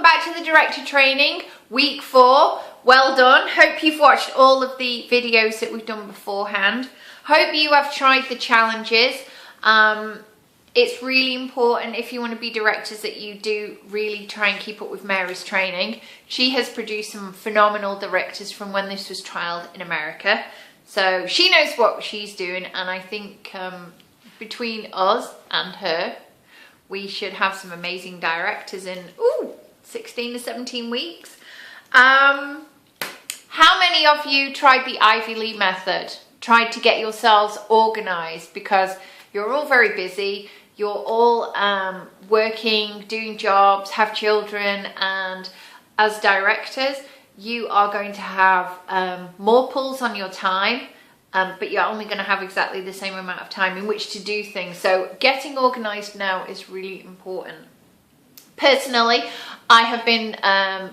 back to the director training, week 4. Well done. Hope you've watched all of the videos that we've done beforehand. Hope you have tried the challenges. It's really important if you want to be directors that you do really try and keep up with Mary's training. She has produced some phenomenal directors from when this was trialled in America. So she knows what she's doing, and I think between us and her, we should have some amazing directors in 16 to 17 weeks. How many of you tried the Ivy League method? Tried to get yourselves organized, because you're all very busy. You're all working, doing jobs, have children, and as directors, you are going to have more pulls on your time, but you're only going to have exactly the same amount of time in which to do things. So getting organized now is really important. Personally, I have been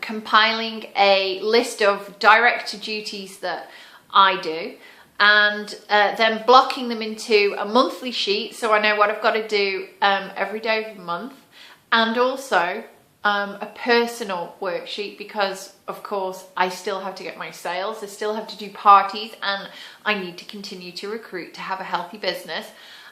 compiling a list of director duties that I do, and then blocking them into a monthly sheet so I know what I've got to do every day of the month, and also a personal worksheet, because of course I still have to get my sales, I still have to do parties, and I need to continue to recruit to have a healthy business.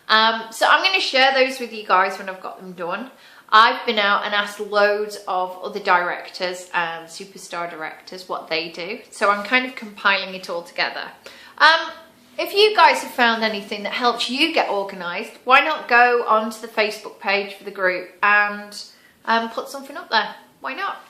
So I'm going to share those with you guys when I've got them done. I've been out and asked loads of other directors and superstar directors what they do, so I'm kind of compiling it all together. If you guys have found anything that helps you get organised, why not go onto the Facebook page for the group and put something up there? Why not?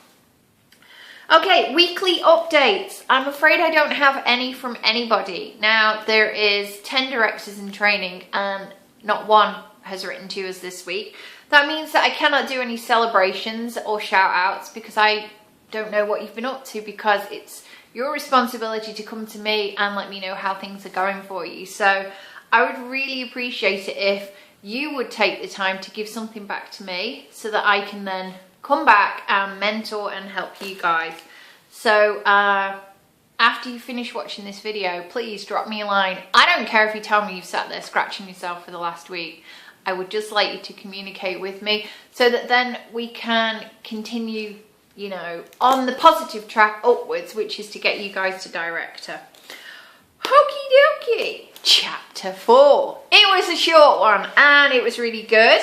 Okay, weekly updates. I'm afraid I don't have any from anybody. Now, there is 10 directors in training and not one has written to us this week. That means that I cannot do any celebrations or shout outs because I don't know what you've been up to, because it's your responsibility to come to me and let me know how things are going for you. So I would really appreciate it if you would take the time to give something back to me so that I can then come back and mentor and help you guys. So after you finish watching this video, please drop me a line. I don't care if you tell me you've sat there scratching yourself for the last week. I would just like you to communicate with me so that then we can continue, you know, on the positive track upwards, which is to get you guys to director. Okie dokie. Chapter 4. It was a short one and it was really good.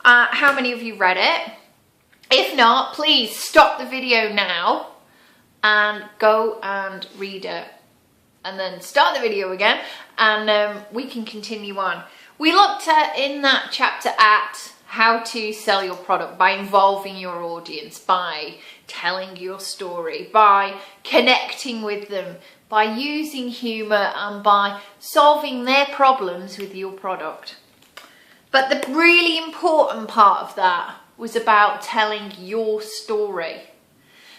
How many of you read it? If not, please stop the video now and go and read it, and then start the video again, and we can continue on. We looked at in that chapter at how to sell your product by involving your audience, by telling your story, by connecting with them, by using humour, and by solving their problems with your product. But the really important part of that was about telling your story,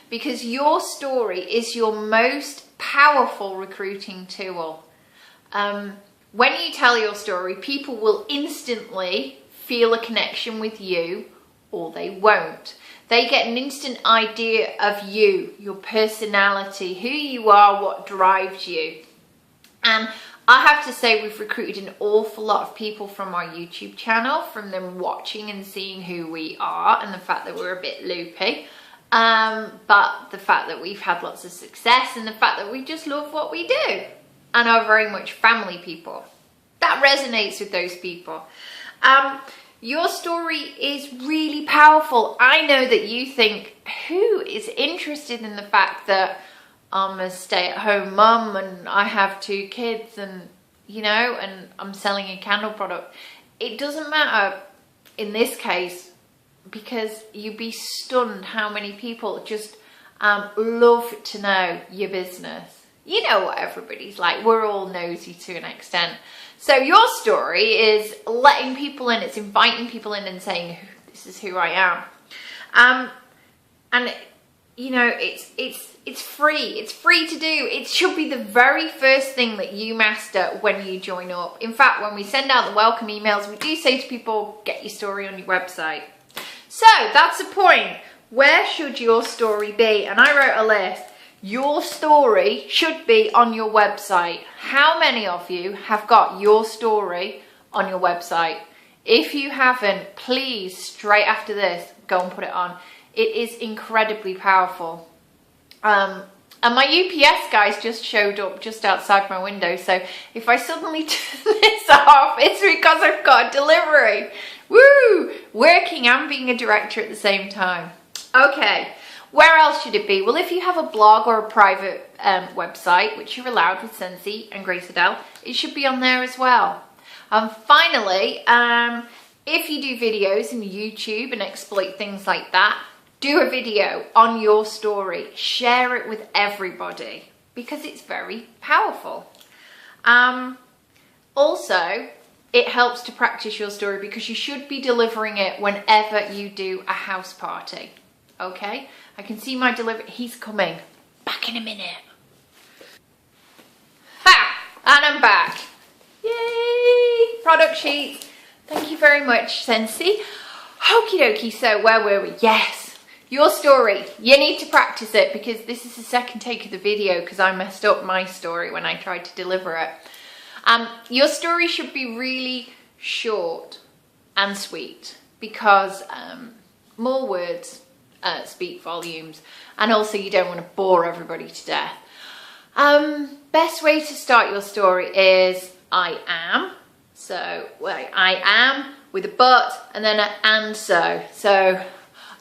because your story is your most powerful recruiting tool. When you tell your story, people will instantly feel a connection with you, or they won't. They get an instant idea of you, your personality, who you are, what drives you. And I have to say, we've recruited an awful lot of people from our YouTube channel, from them watching and seeing who we are, and the fact that we're a bit loopy, but the fact that we've had lots of success, and the fact that we just love what we do and are very much family people. That resonates with those people. Your story is really powerful. I know that you think, who is interested in the fact that I'm a stay-at-home mum and I have 2 kids, and you know, and I'm selling a candle product? It doesn't matter in this case, because you'd be stunned how many people just love to know your business. You know what everybody's like. We're all nosy to an extent. So your story is letting people in. It's inviting people in and saying, this is who I am. And you know, it's free. It's free to do. It should be the very first thing that you master when you join up. In fact, when we send out the welcome emails, we do say to people, get your story on your website. So that's the point. Where should your story be? And I wrote a list. Your story should be on your website. How many of you have got your story on your website? If you haven't, please, straight after this, go and put it on. It is incredibly powerful. And my UPS guys just showed up just outside my window, so if I suddenly turn this off, it's because I've got a delivery. Woo! Working and being a director at the same time. Okay, where else should it be? Well, if you have a blog or a private website, which you're allowed with Scentsy and Grace Adele, it should be on there as well. Finally, if you do videos in YouTube and exploit things like that, do a video on your story. Share it with everybody because it's very powerful. Also, it helps to practice your story because you should be delivering it whenever you do a house party. Okay? I can see my delivery. He's coming. Back in a minute. Ha! And I'm back. Yay! Product sheets. Thank you very much, Scentsy. Okie dokie. So where were we? Yes. Your story, you need to practice it because this is the second take of the video because I messed up my story when I tried to deliver it. Your story should be really short and sweet because more words speak volumes, and also you don't want to bore everybody to death. Best way to start your story is I am. So I am with a but and then an and so. So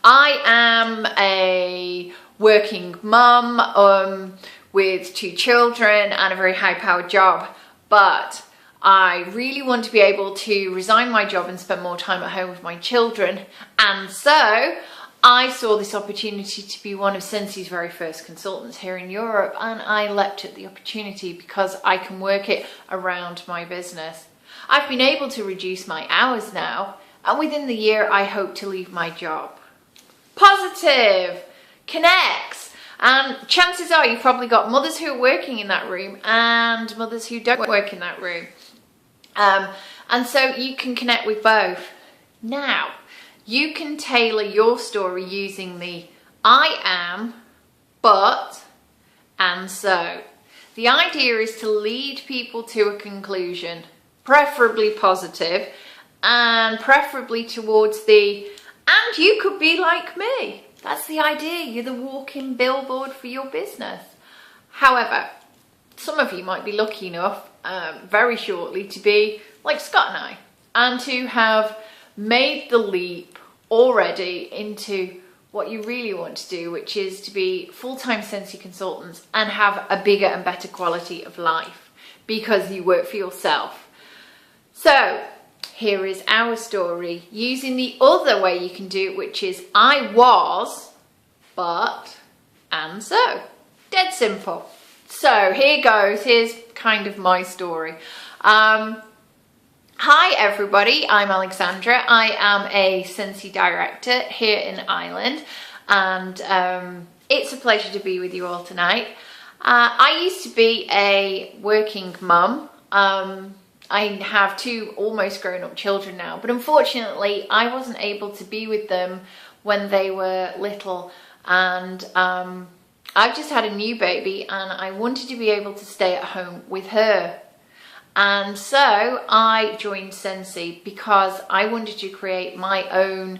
I am a working mum with 2 children and a very high-powered job, but I really want to be able to resign my job and spend more time at home with my children. And so I saw this opportunity to be one of Scentsy's very first consultants here in Europe, and I leapt at the opportunity because I can work it around my business. I've been able to reduce my hours now, and within the year I hope to leave my job. Positive, connects, and chances are you've probably got mothers who are working in that room and mothers who don't work in that room. And so you can connect with both. Now, you can tailor your story using the I am, but, and so. The idea is to lead people to a conclusion, preferably positive, and preferably towards the and you could be like me. That's the idea. You're the walking billboard for your business. However, some of you might be lucky enough very shortly to be like Scott and I and to have made the leap already into what you really want to do, which is to be full-time Scentsy consultants and have a bigger and better quality of life because you work for yourself. So here is our story using the other way you can do it, which is I was, but, and so. Dead simple. So here goes. Here's kind of my story. Hi everybody, I'm Alexandra. I am a Scentsy Director here in Ireland, and it's a pleasure to be with you all tonight. I used to be a working mum. I have 2 almost grown-up children now, but unfortunately I wasn't able to be with them when they were little, and I've just had a new baby and I wanted to be able to stay at home with her. And so I joined Scentsy because I wanted to create my own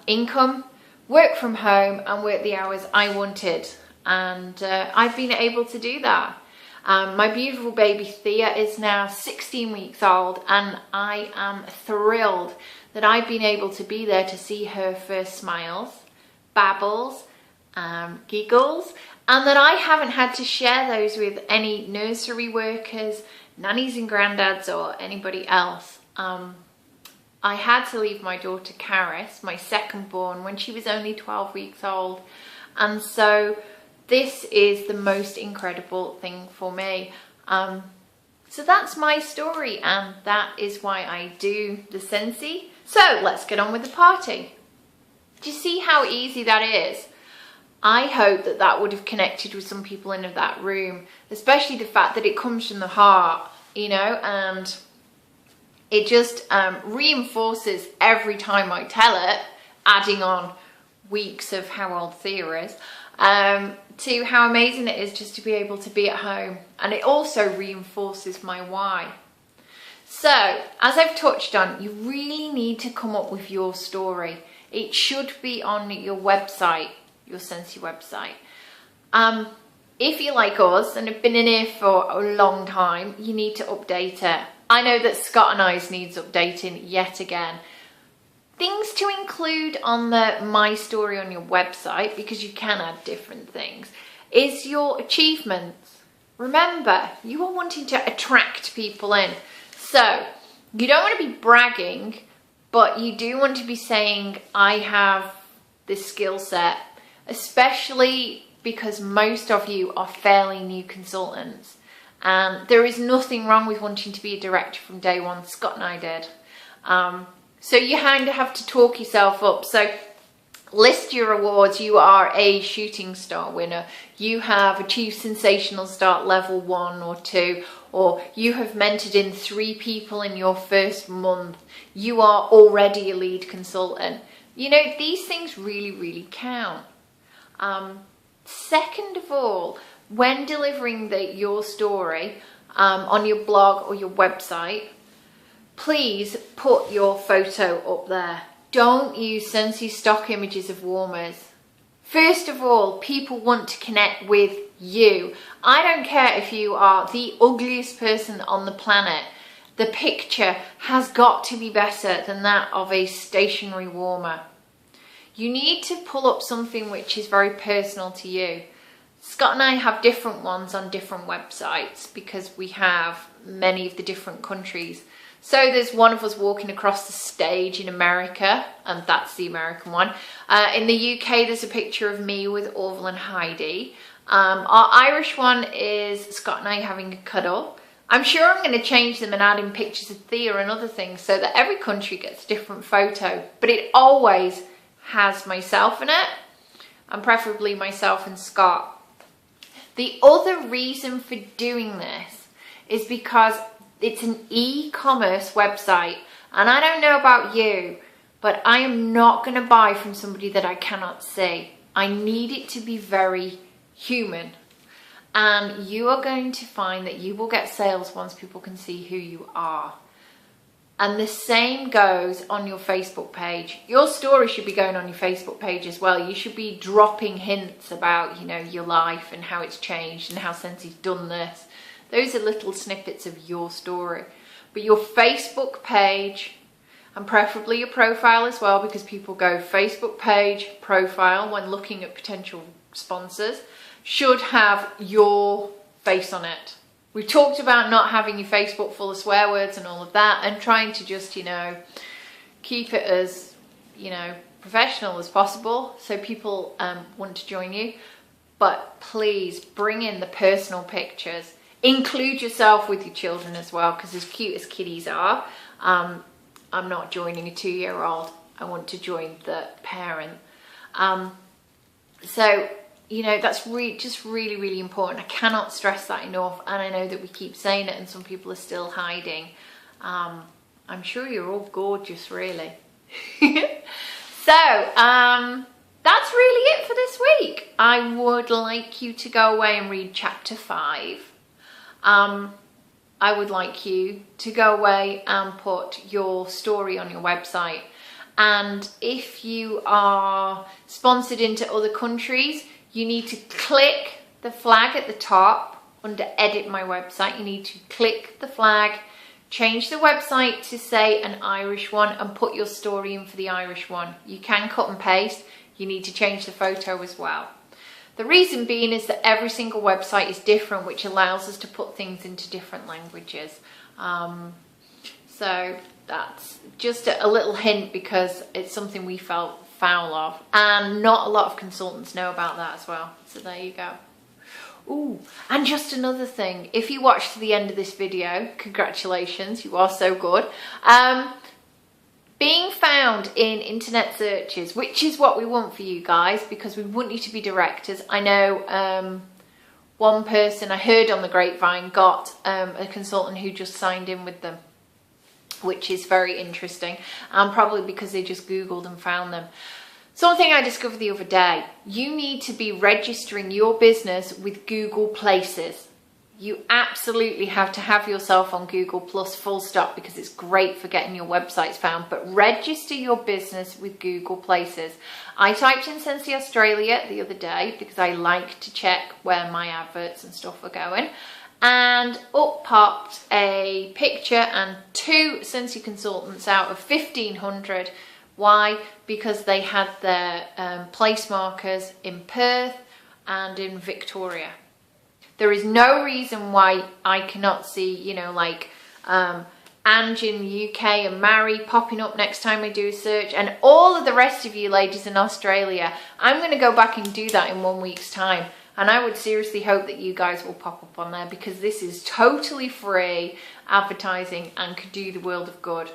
income, work from home and work the hours I wanted, and I've been able to do that. My beautiful baby Thea is now 16 weeks old, and I am thrilled that I've been able to be there to see her first smiles, babbles, giggles, and that I haven't had to share those with any nursery workers, nannies and granddads, or anybody else. I had to leave my daughter Caris, my second born, when she was only 12 weeks old, and so this is the most incredible thing for me. So that's my story, and that is why I do the Scentsy. So let's get on with the party. Do you see how easy that is? I hope that that would have connected with some people in that room, especially the fact that it comes from the heart, you know, and it just reinforces every time I tell it, adding on weeks of how old Thea is, to how amazing it is just to be able to be at home. And it also reinforces my why. So, as I've touched on, you really need to come up with your story. It should be on your website, your Scentsy website. If you're like us and have been in here for a long time, you need to update it. I know that Scott and I's needs updating yet again. Things to include on the My Story on your website, because you can add different things, is your achievements. Remember, you are wanting to attract people in. So you don't want to be bragging, but you do want to be saying, I have this skill set, especially because most of you are fairly new consultants. And there is nothing wrong with wanting to be a director from day one. Scott and I did. So you kind of have to talk yourself up. So list your awards. You are a shooting star winner. You have achieved sensational start level 1 or 2, or you have mentored in 3 people in your first month. You are already a lead consultant. You know, these things really, really count. Second of all, when delivering your story on your blog or your website, please put your photo up there. Don't use Scentsy stock images of warmers. First of all, people want to connect with you. I don't care if you are the ugliest person on the planet. The picture has got to be better than that of a stationary warmer. You need to pull up something which is very personal to you. Scott and I have different ones on different websites because we have many of the different countries. So there's one of us walking across the stage in America, and that's the American one. In the UK, there's a picture of me with Orville and Heidi. Our Irish one is Scott and I having a cuddle. I'm sure I'm going to change them and add in pictures of Thea and other things so that every country gets a different photo. But it always has myself in it, and preferably myself and Scott. The other reason for doing this is because it's an e-commerce website, and I don't know about you, but I am not going to buy from somebody that I cannot see. I need it to be very human, and you are going to find that you will get sales once people can see who you are. And the same goes on your Facebook page. Your story should be going on your Facebook page as well. You should be dropping hints about, you know, your life and how it's changed and how Scentsy's done this. Those are little snippets of your story. But your Facebook page, and preferably your profile as well, because people go Facebook page, profile when looking at potential sponsors, should have your face on it. We talked about not having your Facebook full of swear words and all of that, and trying to just, you know, keep it as, you know, professional as possible so people want to join you. But please bring in the personal pictures. Include yourself with your children as well, because as cute as kiddies are, I'm not joining a 2-year-old. I want to join the parent. So, you know, that's just really, really important. I cannot stress that enough. And I know that we keep saying it and some people are still hiding. I'm sure you're all gorgeous, really. So, that's really it for this week. I would like you to go away and read chapter 5. I would like you to go away and put your story on your website. And if you are sponsored into other countries, you need to click the flag at the top under Edit My Website. You need to click the flag, change the website to say an Irish one, and put your story in for the Irish one. You can cut and paste. You need to change the photo as well. The reason being is that every single website is different, which allows us to put things into different languages. So that's just a little hint, because it's something we felt foul of, and not a lot of consultants know about that as well. So there you go. Ooh, and just another thing, if you watched to the end of this video, congratulations, you are so good. Being found in internet searches, which is what we want for you guys, because we want you to be directors. I know one person I heard on the grapevine got a consultant who just signed in with them, which is very interesting, probably because they just Googled and found them. Something I discovered the other day, you need to be registering your business with Google Places. You absolutely have to have yourself on Google Plus, full stop, because it's great for getting your websites found. But register your business with Google Places. I typed in Scentsy Australia the other day because I like to check where my adverts and stuff are going. And up popped a picture and 2 Scentsy consultants out of 1,500. Why? Because they had their place markers in Perth and in Victoria. There is no reason why I cannot see, you know, like Ange in the UK and Mary popping up next time I do a search, and all of the rest of you ladies in Australia. I'm going to go back and do that in 1 week's time, and I would seriously hope that you guys will pop up on there, because this is totally free advertising and could do the world of good.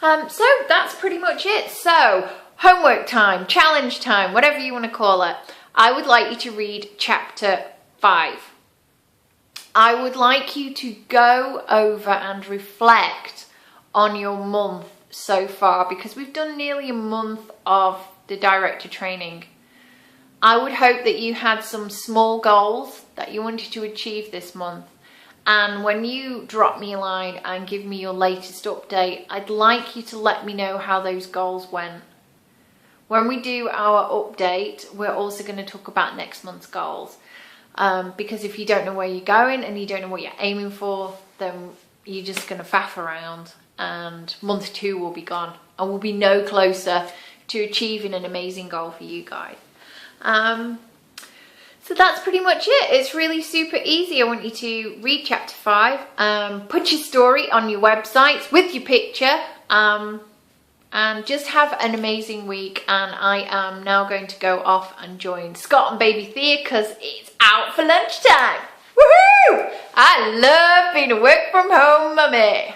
So that's pretty much it. So homework time, challenge time, whatever you want to call it. I would like you to read chapter 5. I would like you to go over and reflect on your month so far, because we've done nearly a month of the director training. I would hope that you had some small goals that you wanted to achieve this month. And when you drop me a line and give me your latest update, I'd like you to let me know how those goals went. When we do our update, we're also going to talk about next month's goals. Because if you don't know where you're going and you don't know what you're aiming for, then you're just going to faff around, and month 2 will be gone and we'll be no closer to achieving an amazing goal for you guys. So that's pretty much it. It's really super easy. I want you to read chapter 5, put your story on your websites with your picture, and just have an amazing week. And I am now going to go off and join Scott and baby Thea because it's out for lunchtime. Woohoo! I love being a work from home mummy.